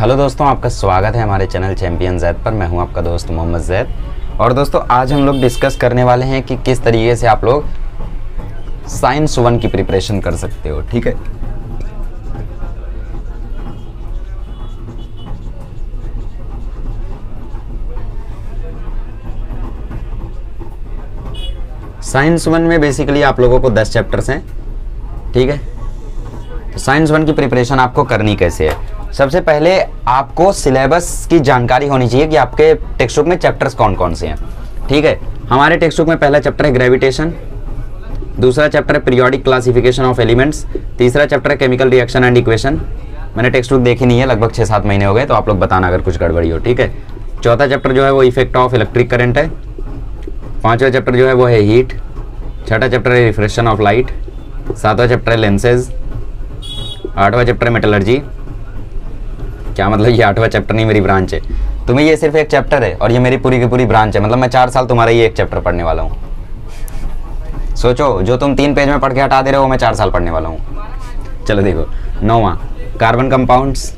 Hello दोस्तों, आपका स्वागत है हमारे चैनल चैंपियन जैद पर। मैं हूं आपका दोस्त मोहम्मद जैद। और दोस्तों, आज हम लोग डिस्कस करने वाले हैं कि किस तरीके से आप लोग साइंस 1 की प्रिपरेशन कर सकते हो। ठीक है, साइंस 1 में बेसिकली आप लोगों को 10 चैप्टर्स हैं। ठीक है, तो साइंस 1 की प्रिपरेशन आपको करनी कैसे है? सबसे पहले आपको सिलेबस की जानकारी होनी चाहिए कि आपके टेक्स्ट बुक में चैप्टर्स कौन कौन से हैं। ठीक है, हमारे टेक्स्ट बुक में पहला चैप्टर है ग्रेविटेशन, दूसरा चैप्टर है पीरियोडिक क्लासिफिकेशन ऑफ एलिमेंट्स, तीसरा चैप्टर है केमिकल रिएक्शन एंड इक्वेशन। मैंने टेक्स्ट बुक देखी नहीं है, लगभग 6-7 महीने हो गए, तो आप लोग बताना अगर कुछ गड़बड़ी हो। ठीक है, चौथा चैप्टर जो है वो इफेक्ट ऑफ इलेक्ट्रिक करंट है, पांचवा चैप्टर जो है वो है हीट, छठा चैप्टर है रिफ्रेक्शन ऑफ लाइट, सातवां चैप्टर है लेंसेज, आठवां चैप्टर है मेटलर्जी। क्या मतलब ये 8वां चैप्टर नहीं, मेरी ब्रांच है। तुम्हें ये सिर्फ एक चैप्टर है और ये मेरी पूरी की पूरी ब्रांच है। मतलब मैं 4 साल तुम्हारा ये एक चैप्टर पढ़ने वाला हूँ। सोचो, जो तुम 3 पेज में पढ़ के हटा दे रहे हो मैं 4 साल पढ़ने वाला हूँ। चलो देखो, 9वां कार्बन कंपाउंड्स,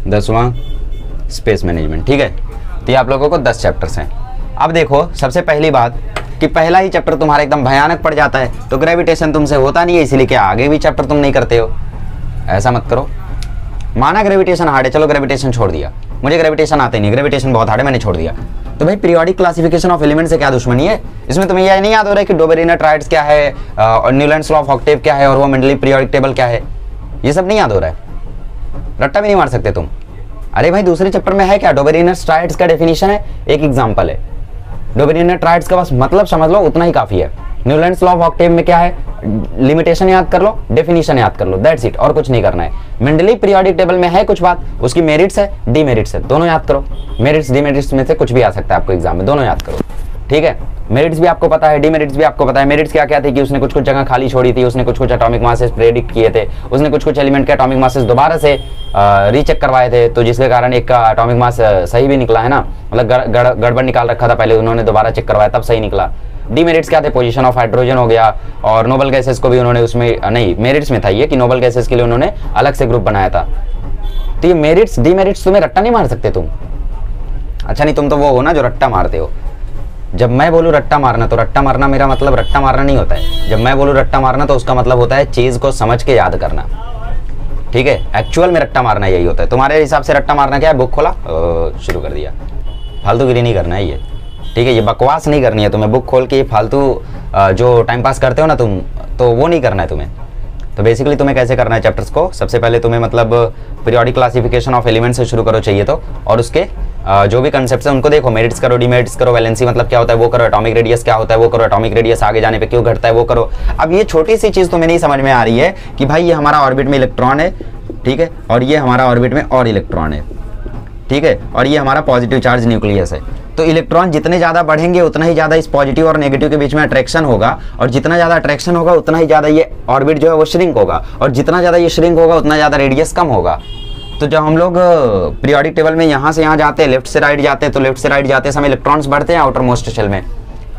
10वां स्पेस मैनेजमेंट। ठीक है, तो ये आप लोगों को 10 चैप्टर्स हैं। अब देखो, सबसे पहली बात कि पहला ही चैप्टर तुम्हारा एकदम भयानक पड़ जाता है तो ग्रेविटेशन तुमसे होता नहीं है, इसीलिए क्या आगे भी चैप्टर तुम नहीं करते हो? ऐसा मत करो। माना ग्रेविटेशन हार्ड है, चलो ग्रेविटेशन छोड़ दिया, मुझे ग्रेविटेशन आते नहीं, ग्रेविटेशन बहुत हार्ड है, मैंने छोड़ दिया। तो भाई पीरियोडिक क्लासिफिकेशन ऑफ एलिमेंट से क्या दुश्मनी है? इसमें तुम्हें यह नहीं याद हो रहा है कि डोबेरिनर ट्राइड्स क्या है और न्यूलैंड्स लॉ ऑफ ऑक्टेव क्या है और वो मेंडली पीरियोडिक टेबल क्या है? ये सब नहीं याद हो रहा है? रट्टा भी नहीं मार सकते तुम? अरे भाई, दूसरे चैप्टर में है क्या? डोबेरिनर ट्राइड्स का डेफिनेशन है, एक एग्जाम्पल है। डोबेरिनर ट्राइड्स का बस मतलब समझ लो, उतना ही काफी है। न्यूलैंड्स लॉ ऑफ ऑक्टेव में क्या है? लिमिटेशन याद कर लो, डेफिनेशन याद कर लो, दैट्स इट, और कुछ नहीं करना है। मेंडली पीरियोडिक टेबल में है कुछ बात, उसकी मेरिट्स है, डीमेरिट्स है, दोनों याद करो। मेरिट्स डीमेरिट्स में से कुछ भी आ सकता है आपको एग्जाम में, दोनों याद करो। ठीक है, मेरिट्स भी आपको पता है, डीमेरिट्स भी आपको पता है। मेरिट्स क्या क्या थी कि उसने कुछ कुछ जगह खाली छोड़ी थी, उसने कुछ कुछ एटॉमिक मासेस प्रेडिक्ट किए थे, उसने कुछ कुछ एलिमेंट के एटॉमिक मासेस दोबारा से रीचेक करवाए थे, तो जिसके कारण एक का एटॉमिक मास सही भी निकला है ना, मतलब गड़बड़ निकाल रखा था पहले, उन्होंने दोबारा चेक करवाया तब सही निकला। डीमेरिट्स क्या थे? पोजीशन ऑफ हाइड्रोजन हो गया, और नोबल गैसेस को भी उन्होंने उसमें नहीं, मेरिट्स में था ये कि नोबल गैसेस के लिए उन्होंने अलग से ग्रुप बनाया था। तो ये मेरिट्स डीमेरिट्स तुम्हें रट्टा नहीं मार सकते तुम। अच्छा नहीं, तुम तो वो हो ना जो रट्टा मारते हो। जब मैं बोलूँ रट्टा मारना, तो रट्टा मारना मेरा मतलब रट्टा मारना नहीं होता है। जब मैं बोलूँ रट्टा मारना तो उसका मतलब होता है चीज़ को समझ के याद करना। ठीक है, एक्चुअल में रट्टा मारना यही होता है। तुम्हारे हिसाब से रट्टा मारना क्या है? बुक खोला, शुरू कर दिया, फालतूगिरी नहीं करना है ये। ठीक है, ये बकवास नहीं करनी है तुम्हें। बुक खोल के फालतू जो टाइम पास करते हो ना तुम, तो वो नहीं करना है तुम्हें। तो बेसिकली तुम्हें कैसे करना है चैप्टर्स को? सबसे पहले तुम्हें मतलब पीरियोडिक क्लासिफिकेशन ऑफ एलिमेंट से शुरू करो चाहिए तो, और उसके जो भी कंसेप्ट्स हैं उनको देखो। मेरिट्स करो, डीमेरिट्स करो, वैलेंसी मतलब क्या होता है वो करो, एटॉमिक रेडियस क्या होता है वो करो, एटॉमिक रेडियस आगे जाने पे क्यों घटता है वो करो। अब ये छोटी सी चीज़ तुम्हें नहीं समझ में आ रही है कि भाई ये हमारा ऑर्बिट में इलेक्ट्रॉन है, ठीक है, और ये हमारा ऑर्बिट में और इलेक्ट्रॉन है, ठीक है, और ये हमारा पॉजिटिव चार्ज न्यूक्लियस है। तो इलेक्ट्रॉन जितने ज़्यादा बढ़ेंगे उतना ही ज़्यादा इस पॉजिटिव और नेगेटिव के बीच में अट्रैक्शन होगा, और जितना ज़्यादा अट्रैक्शन होगा उतना ही ज़्यादा ये ऑर्बिट जो है वो श्रिंक होगा, और जितना ज़्यादा ये श्रिंक होगा उतना ज़्यादा रेडियस कम होगा। तो जब हम लोग पीरियोडिक टेबल में यहाँ से यहाँ जाते हैं, लेफ्ट से राइट जाते हैं, तो लेफ्ट से राइट जाते समय इलेक्ट्रॉन्स बढ़ते हैं आउटर मोस्ट शेल में।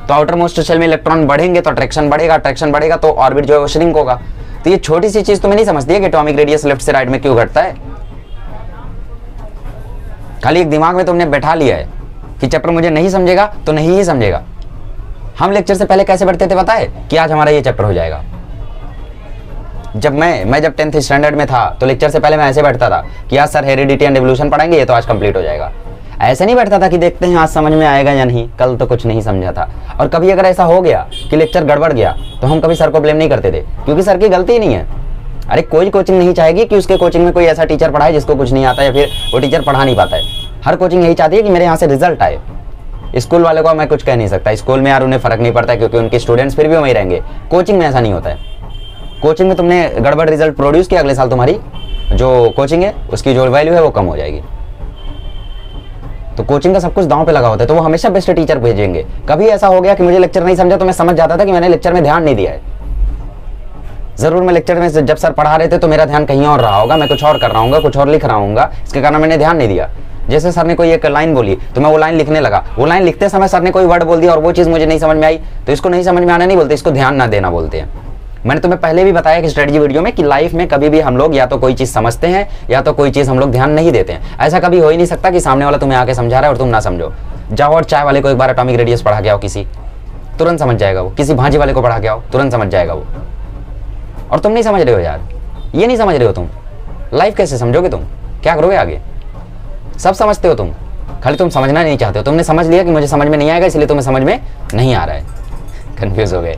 तो आउटर मोस्ट शेल में इलेक्ट्रॉन बढ़ेंगे तो अट्रैक्शन बढ़ेगा, अट्रैक्शन बढ़ेगा तो ऑर्बिट जो है वो श्रिंक होगा। तो ये छोटी सी चीज़ तुम्हें नहीं समझती है कि एटॉमिक रेडियस लेफ्ट से राइट में क्यों घटता है? खाली एक दिमाग में तुमने बैठा लिया है कि चैप्टर मुझे नहीं समझेगा तो नहीं ही समझेगा। हम लेक्चर से पहले कैसे पढ़ते थे पता है? कि आज हमारा ये चैप्टर हो जाएगा। जब मैं जब 10th स्टैंडर्ड में था तो लेक्चर से पहले मैं ऐसे बैठता था कि आज सर हेरिडिटी एंड एवोल्यूशन पढ़ाएंगे, ये तो आज कंप्लीट हो जाएगा। ऐसे नहीं बैठता था कि देखते हैं आज समझ में आएगा या नहीं, कल तो कुछ नहीं समझा था। और कभी अगर ऐसा हो गया कि लेक्चर गड़बड़ गया तो हम कभी सर को ब्लेम नहीं करते थे, क्योंकि सर की गलती ही नहीं है। अरे कोई कोचिंग नहीं चाहेगी कि उसके कोचिंग में कोई ऐसा टीचर पढ़ाए जिसको कुछ नहीं आता या फिर वो टीचर पढ़ा नहीं पाता है। हर कोचिंग यही चाहती है कि मेरे यहाँ से रिजल्ट आए। स्कूल वाले को मैं कुछ कह नहीं सकता, स्कूल में यार उन्हें फर्क नहीं पड़ता क्योंकि उनके स्टूडेंट्स फिर भी वहीं रहेंगे। कोचिंग में ऐसा नहीं होता है। कोचिंग में तुमने गड़बड़ रिजल्ट प्रोड्यूस किया, अगले साल तुम्हारी जो कोचिंग है उसकी जो वैल्यू है वो कम हो जाएगी। तो कोचिंग का सब कुछ दांव पे लगा होता है, तो वो हमेशा बेस्ट टीचर भेजेंगे। कभी ऐसा हो गया कि मुझे लेक्चर नहीं समझा तो मैं समझ जाता था कि मैंने लेक्चर में ध्यान नहीं दिया है। जरूर मैं लेक्चर में जब सर पढ़ा रहे थे तो मेरा ध्यान कहीं और रहा होगा, मैं कुछ और कर रहा हूँ, कुछ और लिख रहा हूँ, इसके कारण मैंने ध्यान नहीं दिया। जैसे सर ने कोई एक लाइन बोली तो मैं वो लाइन लिखने लगा, वो लाइन लिखते समय सर ने कोई वर्ड बोल दिया और वो चीज़ मुझे नहीं समझ में आई, तो इसको नहीं समझ में आना नहीं बोलते, इसको ध्यान ना देना बोलते हैं। मैंने तुम्हें पहले भी बताया कि स्ट्रेटजी वीडियो में कि लाइफ में कभी भी हम लोग या तो कोई चीज़ समझते हैं या तो कोई चीज़ हम लोग ध्यान नहीं देते हैं। ऐसा कभी हो ही नहीं सकता कि सामने वाला तुम्हें आके समझा रहा है और तुम ना समझो। जाओ और चाय वाले को एक बार एटॉमिक रेडियस पढ़ा के आओ, किसी तुरंत समझ जाएगा वो। किसी भाजी वाले को पढ़ा के आओ, तुरंत समझ जाएगा वो। और तुम नहीं समझ रहे हो यार, ये नहीं समझ रहे हो तुम। लाइफ कैसे समझोगे तुम? क्या करोगे आगे? सब समझते हो तुम, खाली तुम समझना नहीं चाहते हो। तुमने समझ लिया कि मुझे समझ में नहीं आएगा, इसलिए तुम्हें समझ में नहीं आ रहा है, कंफ्यूज हो गए।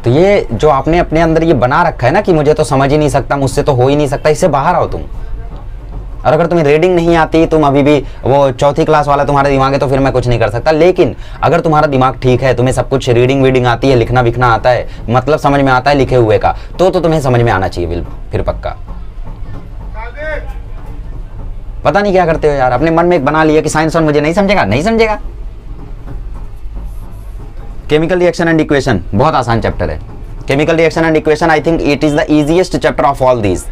तो ये जो आपने अपने अंदर ये बना रखा है ना कि मुझे तो समझ ही नहीं सकता, मुझसे तो हो ही नहीं सकता, इससे बाहर आओ तुम। और अगर तुम्हें रीडिंग नहीं आती, तुम अभी भी वो चौथी क्लास वाला तुम्हारा दिमाग है, तो फिर मैं कुछ नहीं कर सकता। लेकिन अगर तुम्हारा दिमाग ठीक है, तुम्हें सब कुछ रीडिंग वीडिंग आती है, लिखना विखना आता है, मतलब समझ में आता है लिखे हुए का, तो तुम्हें समझ में आना चाहिए फिर पक्का। पता नहीं क्या करते हो यार, अपने मन में एक बना लिया कि साइंस वन मुझे नहीं समझेगा, नहीं समझेगा। केमिकल रिएक्शन एंड इक्वेशन बहुत आसान चैप्टर है। Chemical reaction and equation I think it is the easiest chapter of all these.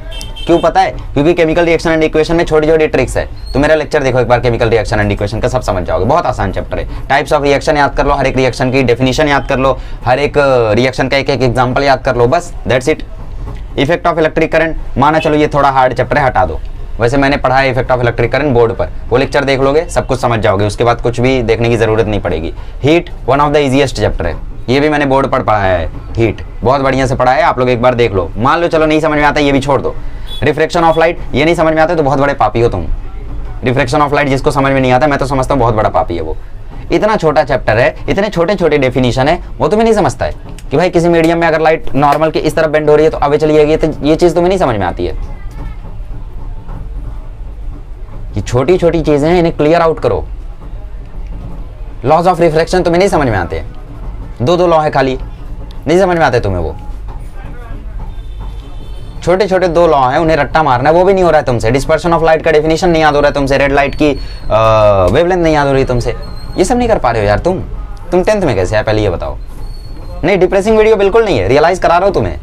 क्यों पता है? क्योंकि केमिकल रिएक्शन एंड इक्वेशन में छोटी छोटी ट्रिक्स है। तो मेरा लेक्चर देखो एक बार केमिकल रिएक्शन एंड इक्वेशन का, सब समझ जाओगे। बहुत आसान चैप्टर है। टाइप्स ऑफ रिएक्शन याद कर लो, हर एक रिएक्शन की डेफिनेशन याद कर लो, हर एक रिएक्शन का एक एक एग्जाम्पल याद कर लो, बस that's it. Effect of electric current, माना चलो ये थोड़ा हार्ड चैप्टर है, हटा दो। वैसे मैंने पढ़ा है effect of electric current board पर, वो लेक्चर देख लोगे सब कुछ समझ जाओगे, उसके बाद कुछ भी देखने की जरूरत नहीं पड़ेगी। Heat one of the easiest chapter है, ये भी मैंने बोर्ड पर पढ़ा है। हीट बहुत बढ़िया से पढ़ा है, आप लोग एक बार देख लो। मान लो चलो नहीं समझ में आता, ये भी छोड़ दो। रिफ्लेक्शन ऑफ लाइट, ये नहीं समझ में आता तो बहुत बड़े पापी हो तुम। रिफ्लेक्शन ऑफ लाइट जिसको समझ में नहीं आता, मैं तो समझता हूँ बहुत बड़ा पापी है वो। इतना छोटा चैप्टर है, इतने छोटे छोटे डेफिनेशन है, वो तुम्हें नहीं समझता है कि भाई किसी मीडियम में अगर लाइट नॉर्मल के इस तरफ बेंड हो रही है तो आगे चली जाएगी, तो ये चीज तुम्हें नहीं समझ में आती है। ये छोटी छोटी चीजें हैं, इन्हें क्लियर आउट करो। लॉज ऑफ रिफ्लेक्शन तुम्हें नहीं समझ में आते, दो लॉ है खाली, नहीं समझ में आते तुम्हें वो। छोटे छोटे दो लॉ हैं, उन्हें रट्टा मारना है, वो भी नहीं हो रहा है तुमसे। डिस्पर्शन ऑफ लाइट का डेफिनेशन नहीं याद हो रहा है तुमसे, रेड लाइट की वेवलेंथ नहीं याद हो रही तुमसे, ये सब नहीं कर पा रहे हो यार तुम 10th में कैसे है पहले ये बताओ। नहीं, डिप्रेसिंग वीडियो बिल्कुल नहीं है, रियलाइज करा रहा हूं तुम्हें।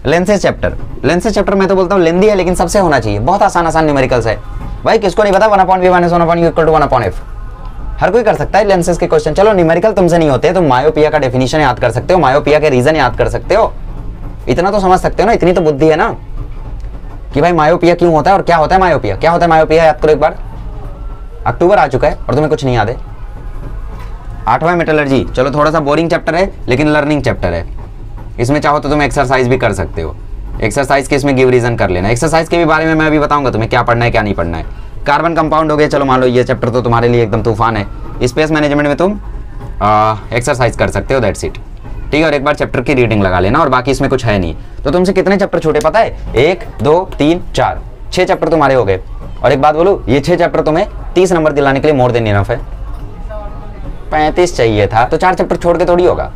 लेंसेज चैप्टर मैं तो बोलता हूँ लेंदी है, लेकिन सबसे होना चाहिए। बहुत आसान न्यूमेरिकल्स है भाई, किसको नहीं पता 1/v - 1/u = 1/f, हर कोई कर सकता है लेंसेज के क्वेश्चन। चलो न्यूमेरिकल तुमसे नहीं होते, तुम मायोपिया का डेफिनेशन याद कर सकते हो, मायोपिया के रीजन याद कर सकते हो, इतना तो समझ सकते हो ना, इतनी तो बुद्धि है ना कि भाई मायोपिया क्यों होता है और क्या होता है मायोपिया, क्या होता है मायोपिया, याद करो एक बार। अक्टूबर आ चुका है और तुम्हें कुछ नहीं याद है। 8वां मेटलर्जी, चलो थोड़ा सा बोरिंग चैप्टर है लेकिन लर्निंग चैप्टर है। इसमें चाहो तो तुम एक्सरसाइज भी कर सकते हो, एक्सरसाइज के इसमें गिव रीजन कर लेना। एक्सरसाइज के भी बारे में मैं अभी बताऊंगा तुम्हें क्या पढ़ना है क्या नहीं पढ़ना है। कार्बन कंपाउंड हो गया, चलो मान लो ये चैप्टर तो तुम्हारे लिए एकदम तूफान है। स्पेस मैनेजमेंट में तुम एक्सरसाइज कर सकते हो, दैट्स इट, ठीक है। और एक बार चैप्टर की रीडिंग लगा लेना, और बाकी इसमें कुछ है नहीं। तो तुमसे कितने चैप्टर छूटे पता है? 1 2 3 4 6 चैप्टर तुम्हारे हो गए। और एक बात बोलूं, ये 6 चैप्टर तुम्हें 30 नंबर दिलाने के लिए मोर देन इनफ है। 35 चाहिए था तो 4 चैप्टर छोड़ के थोड़ी होगा।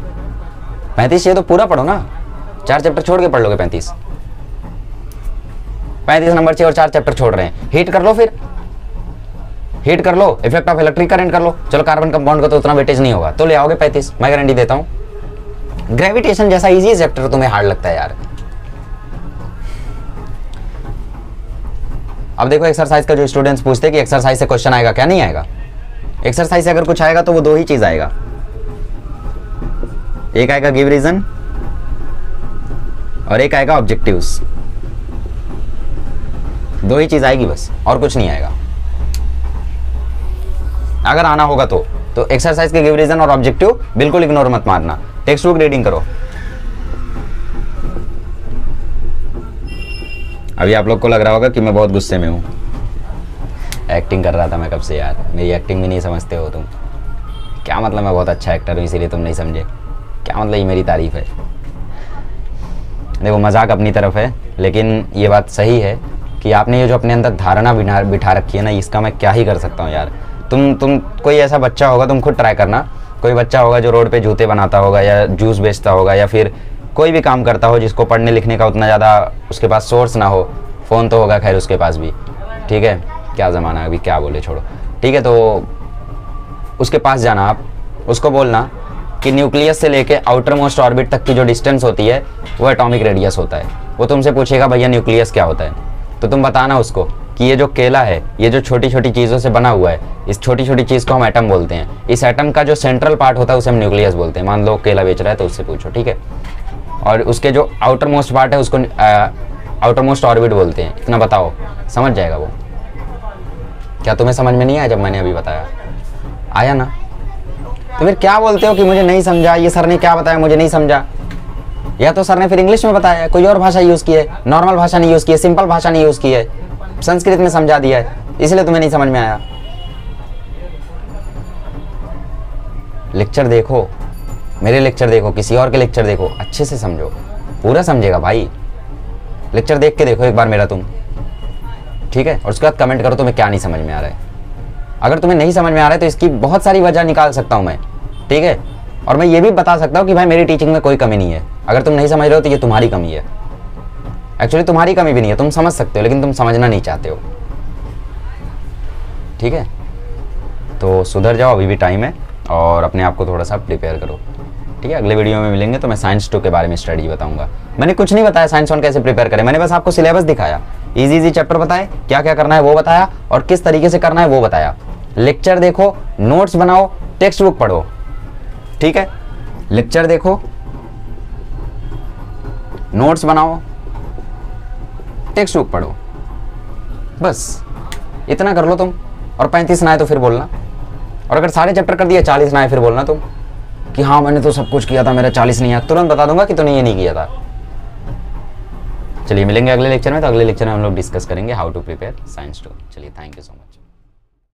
35 चाहिए तो पूरा पढ़ो ना, 4 चैप्टर छोड़ के पढ़ लोगे 35 नंबर चाहिए और 4 चैप्टर छोड़ रहे हैं। हीट कर लो, फिर हीट कर लो, इफेक्ट ऑफ इलेक्ट्रिक करंट कर लो। चलो कार्बन कंपाउंड का तो उतना वेटेज नहीं होगा, तो ले आओगे 35, मैं गारंटी देता हूं। ग्रेविटेशन जैसा इजी चैप्टर तुम्हें हार्ड लगता है यार। अब देखो एक्सरसाइज का जो स्टूडेंट्स पूछते हैं कि एक्सरसाइज से क्वेश्चन आएगा क्या, नहीं आएगा। एक्सरसाइज से अगर कुछ आएगा तो वो 2 ही चीज आएगा, एक आएगा गिव रीजन और एक आएगा ऑब्जेक्टिव्स। 2 ही चीज आएगी बस, और कुछ नहीं आएगा अगर आना होगा तो एक्सरसाइज के गिव रीजन और ऑब्जेक्टिव बिल्कुल इग्नोर मत मारना। टेक्स्ट बुक रीडिंग करो। अभी आप लोग को लग रहा होगा कि मैं बहुत गुस्से में हूं, एक्टिंग कर रहा था मैं कब से यार, मेरी एक्टिंग भी नहीं समझते हो तुम। क्या मतलब मैं बहुत अच्छा एक्टर हूं इसीलिए तुम नहीं समझे, क्या मतलब ये मेरी तारीफ है? देखो मजाक अपनी तरफ है, लेकिन ये बात सही है कि आपने ये जो अपने अंदर धारणा बिठा रखी है ना, इसका मैं क्या ही कर सकता हूँ यार। तुम कोई ऐसा बच्चा होगा, तुम खुद ट्राई करना, कोई बच्चा होगा जो रोड पे जूते बनाता होगा या जूस बेचता होगा या फिर कोई भी काम करता हो जिसको पढ़ने लिखने का उतना ज़्यादा उसके पास सोर्स ना हो, फ़ोन तो होगा खैर उसके पास भी, ठीक है, क्या ज़माना है अभी, क्या बोले छोड़ो, ठीक है। तो उसके पास जाना, आप उसको बोलना कि न्यूक्लियस से लेके आउटर मोस्ट ऑर्बिट तक की जो डिस्टेंस होती है वो एटॉमिक रेडियस होता है। वो तुमसे पूछेगा भैया न्यूक्लियस क्या होता है, तो तुम बताना उसको कि ये जो केला है ये जो छोटी छोटी चीज़ों से बना हुआ है, इस छोटी छोटी चीज़ को हम एटम बोलते हैं। इस एटम का जो सेंट्रल पार्ट होता है उसे हम न्यूक्लियस बोलते हैं। मान लो केला बेच रहा है तो उससे पूछो, ठीक है। और उसके जो आउटर मोस्ट पार्ट है उसको आउटर मोस्ट ऑर्बिट बोलते हैं। इतना बताओ, समझ जाएगा वो। क्या तुम्हें समझ में नहीं आया जब मैंने अभी बताया? आया ना? तो फिर क्या बोलते हो कि मुझे नहीं समझा, ये सर ने क्या बताया मुझे नहीं समझा? या तो सर ने फिर इंग्लिश में बताया, कोई और भाषा यूज़ की है, नॉर्मल भाषा नहीं यूज़ की है, सिंपल भाषा नहीं यूज़ की है, संस्कृत में समझा दिया है, इसलिए तुम्हें नहीं समझ में आया। लेक्चर देखो, मेरे लेक्चर देखो, किसी और के लेक्चर देखो, अच्छे से समझो, पूरा समझेगा भाई। लेक्चर देख के देखो एक बार मेरा तुम, ठीक है। और उसके बाद कमेंट करो तुम्हें क्या नहीं समझ में आ रहा है। अगर तुम्हें नहीं समझ में आ रहा है तो इसकी बहुत सारी वजह निकाल सकता हूँ मैं, ठीक है। और मैं ये भी बता सकता हूँ कि भाई मेरी टीचिंग में कोई कमी नहीं है। अगर तुम नहीं समझ रहे हो तो ये तुम्हारी कमी है। एक्चुअली तुम्हारी कमी भी नहीं है, तुम समझ सकते हो लेकिन तुम समझना नहीं चाहते हो, ठीक है। तो सुधर जाओ, अभी भी टाइम है, और अपने आप को थोड़ा सा प्रिपेयर करो, ठीक है। अगले वीडियो में मिलेंगे तो मैं साइंस 2 के बारे में स्टडी बताऊंगा। मैंने कुछ नहीं बताया साइंस 1 कैसे प्रिपेयर करें, मैंने बस आपको सिलेबस दिखाया, इजी चैप्टर बताए, क्या क्या करना है वो बताया, और किस तरीके से करना है वो बताया। लेक्चर देखो, नोट्स बनाओ, टेक्स्ट बुक पढ़ो, ठीक है। लेक्चर देखो, नोट्स बनाओ, टेक्स्ट बुक पढ़ो, बस इतना कर लो तुम। और 35 ना आए तो फिर बोलना, और अगर सारे चैप्टर कर दिए 40 ना आए फिर बोलना तुम कि हाँ मैंने तो सब कुछ किया था, मेरा 40 नहीं आया। तुरंत बता दूंगा कि तूने ये नहीं किया था। चलिए मिलेंगे अगले लेक्चर में, तो अगले लेक्चर में हम लोग डिस्कस करेंगे हाउ टू प्रिपेयर साइंस 2। चलिए, थैंक यू सो मच।